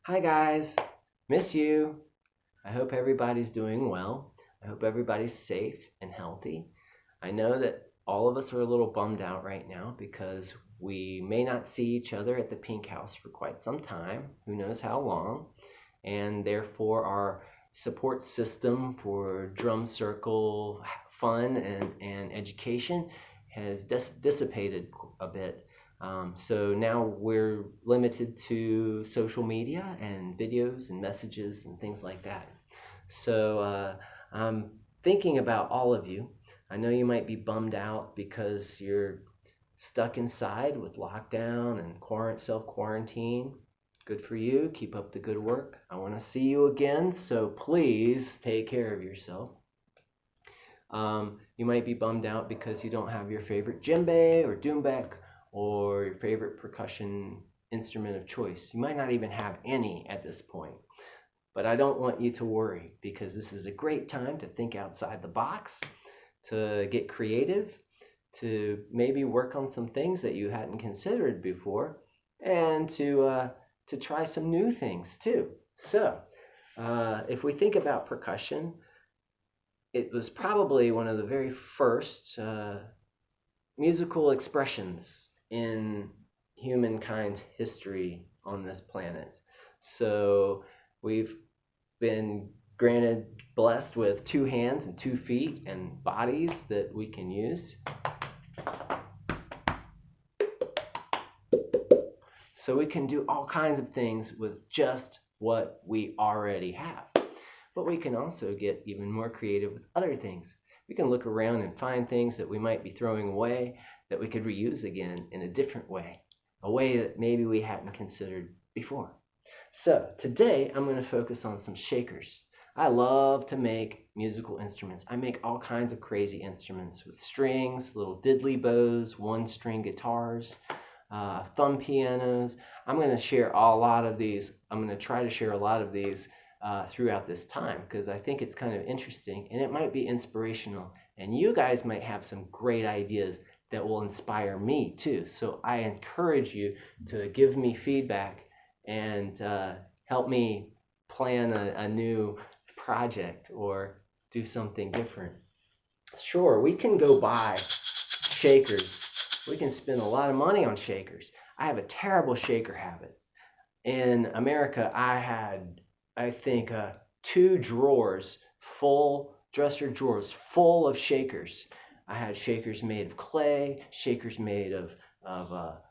Hi guys, miss you. I hope everybody's doing well. I hope everybody's safe and healthy. I know that all of us are a little bummed out right now because we may not see each other at the Pink House for quite some time, who knows how long, and therefore our support system for drum circle fun and education has dissipated a bit. So now we're limited to social media and videos and messages and things like that. So I'm thinking about all of you. I know you might be bummed out because you're stuck inside with lockdown and self quarantine. Good for you. Keep up the good work. I want to see you again, so please take care of yourself. You might be bummed out because you don't have your favorite djembe or doumbek or your favorite percussion instrument of choice. You might not even have any at this point. But I don't want you to worry because this is a great time to think outside the box, to get creative, to maybe work on some things that you hadn't considered before, and to try some new things too. So, if we think about percussion, it was probably one of the very first musical expressions in humankind's history on this planet. So we've been blessed with 2 hands and 2 feet and bodies that we can use. So we can do all kinds of things with just what we already have. But we can also get even more creative with other things. We can look around and find things that we might be throwing away that we could reuse again in a different way, a way that maybe we hadn't considered before. So today I'm going to focus on some shakers. I love to make musical instruments. I make all kinds of crazy instruments with strings, little diddly bows, 1-string guitars, thumb pianos. I'm going to share a lot of these. I'm going to try to share a lot of these throughout this time because I think it's kind of interesting and it might be inspirational. And you guys might have some great ideas that will inspire me too. So I encourage you to give me feedback and help me plan a new project or do something different. Sure, we can go buy shakers. We can spend a lot of money on shakers. I have a terrible shaker habit. In America, I had, I think, 2 drawers full, dresser drawers full of shakers. I had shakers made of clay, shakers made of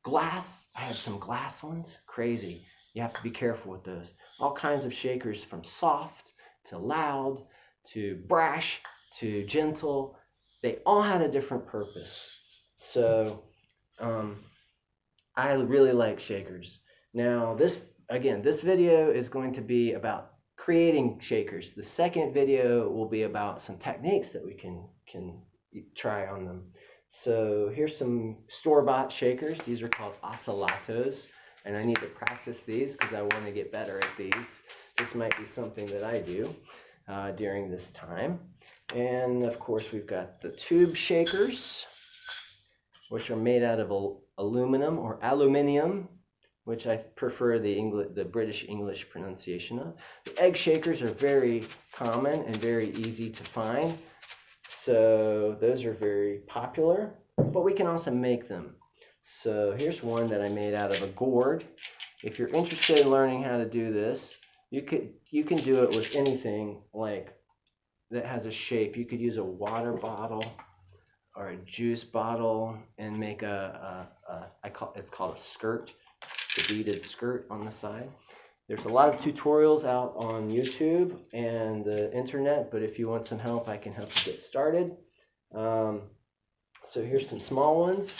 glass. I had some glass ones. Crazy. You have to be careful with those. All kinds of shakers from soft to loud to brash to gentle. They all had a different purpose. So I really like shakers. Now this video is going to be about creating shakers. The second video will be about some techniques that we can try on them. So here's some store-bought shakers. These are called ocellatos, and I need to practice these because I want to get better at these. This might be something that I do during this time. And of course we've got the tube shakers, which are made out of aluminum or aluminium, which I prefer the British English pronunciation of. The egg shakers are very common and very easy to find. So those are very popular, but we can also make them. So here's one that I made out of a gourd. If you're interested in learning how to do this, you can do it with anything like that has a shape. You could use a water bottle or a juice bottle and make it's called a skirt, the beaded skirt on the side. There's a lot of tutorials out on YouTube and the internet, but if you want some help, I can help you get started. So here's some small ones.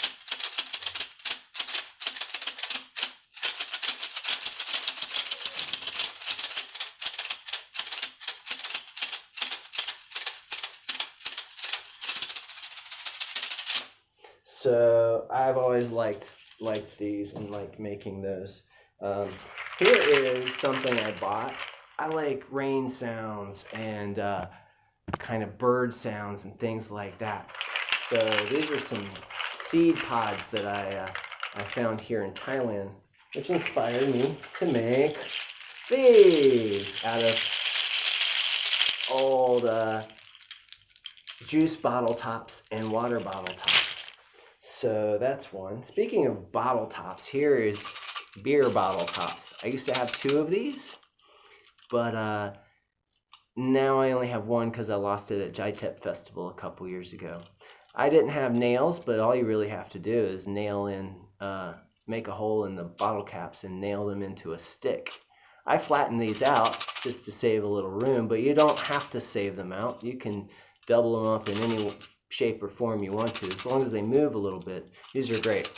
So I've always liked these and liked making those. Here is something I bought. I like rain sounds and kind of bird sounds and things like that. So these are some seed pods that I found here in Thailand, which inspired me to make these out of old juice bottle tops and water bottle tops. So that's one. Speaking of bottle tops, here is beer bottle tops. I used to have 2 of these, but now I only have 1 because I lost it at JITEP Festival a couple years ago. I didn't have nails, but all you really have to do is nail in, make a hole in the bottle caps and nail them into a stick. I flatten these out just to save a little room, but you don't have to save them out. You can double them up in any shape or form you want to, as long as they move a little bit. These are great.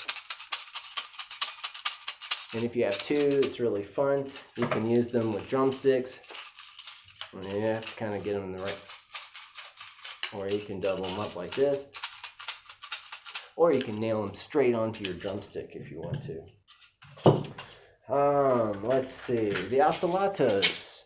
And if you have 2, it's really fun. You can use them with drumsticks. And you have to kind of get them in the right, or you can double them up like this, or you can nail them straight onto your drumstick if you want to. Let's see, the ocellatos.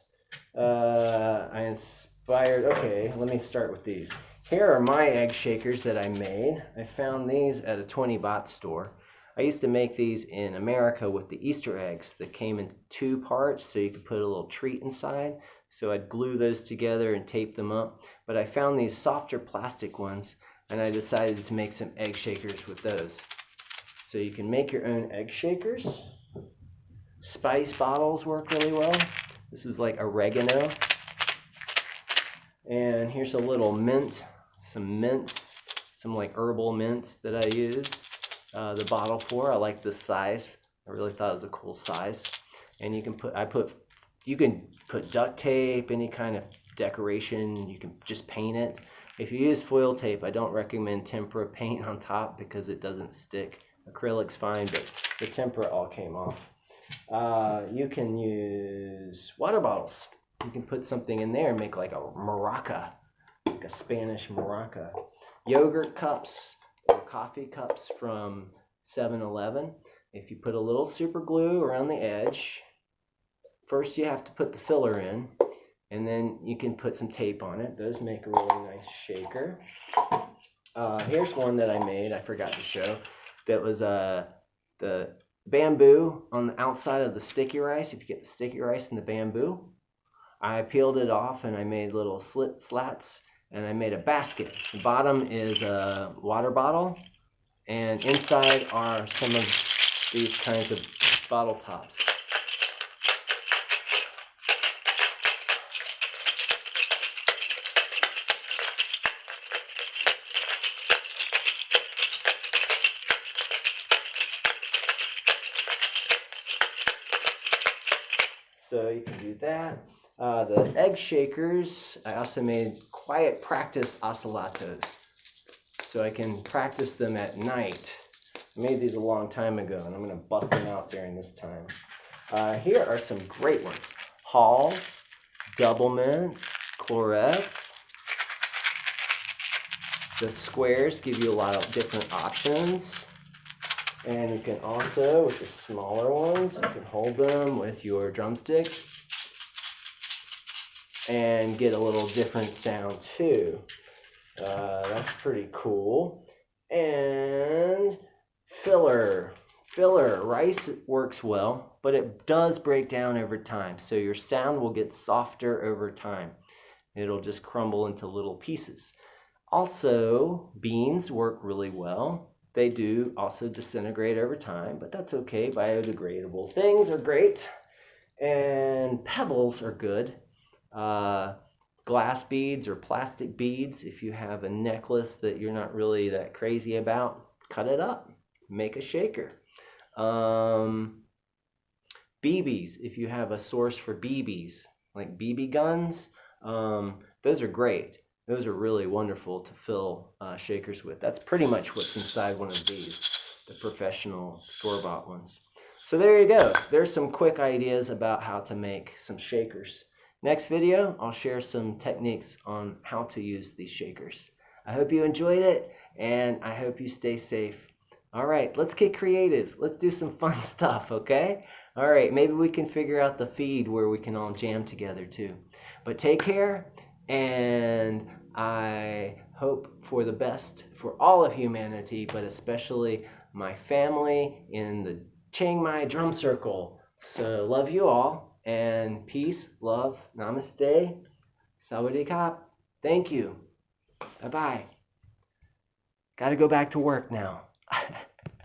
I inspired, okay, let me start with these. Here are my egg shakers that I made. I found these at a 20-baht store. I used to make these in America with the Easter eggs that came in 2 parts, so you could put a little treat inside. So I'd glue those together and tape them up. But I found these softer plastic ones, and I decided to make some egg shakers with those. So you can make your own egg shakers. Spice bottles work really well. This is like oregano. And here's a little mint, some mints, some like herbal mints that I used the bottle for. I like this size. I really thought it was a cool size. And you can put duct tape, any kind of decoration. You can just paint it. If you use foil tape, I don't recommend tempera paint on top because it doesn't stick. Acrylic's fine, but the tempera all came off. You can use water bottles. You can put something in there and make like a maraca, like a Spanish maraca. Yogurt cups or coffee cups from 7-Eleven. If you put a little super glue around the edge, first you have to put the filler in, and then you can put some tape on it. Those make a really nice shaker. Here's one that I made, I forgot to show. That was the bamboo on the outside of the sticky rice. If you get the sticky rice in the bamboo, I peeled it off and I made little slats, and I made a basket. The bottom is a water bottle, and inside are some of these kinds of bottle tops. So you can do that. The egg shakers, I also made quiet practice ocellatos, so I can practice them at night. I made these a long time ago, and I'm going to bust them out during this time. Here are some great ones. Halls, Doublemint, Clarets. The squares give you a lot of different options. And you can also, with the smaller ones, you can hold them with your drumstick and get a little different sound too. That's pretty cool. And filler. Rice works well, but it does break down over time. So your sound will get softer over time. It'll just crumble into little pieces. Also, beans work really well. They do also disintegrate over time, but that's okay. Biodegradable things are great. And pebbles are good. Glass beads or plastic beads, if you have a necklace that you're not really that crazy about, cut it up, make a shaker. BBs, if you have a source for BBs, like BB guns, those are great. Those are really wonderful to fill shakers with. That's pretty much what's inside one of these, the professional store-bought ones. So there you go. There's some quick ideas about how to make some shakers. Next video, I'll share some techniques on how to use these shakers. I hope you enjoyed it, and I hope you stay safe. All right, let's get creative. Let's do some fun stuff, okay? All right, maybe we can figure out the feed where we can all jam together too. But take care, and I hope for the best for all of humanity, but especially my family in the Chiang Mai drum circle. So love you all. And peace, love, namaste, sawadee-kap. Thank you. Bye-bye. Got to go back to work now.